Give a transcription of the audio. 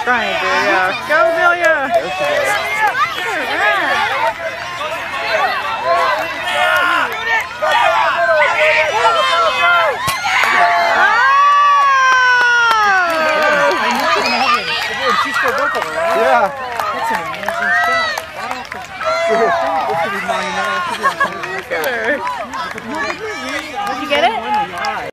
Trying to, yeah. Go, Amelia! Yeah. That's an amazing shot. Did you get it?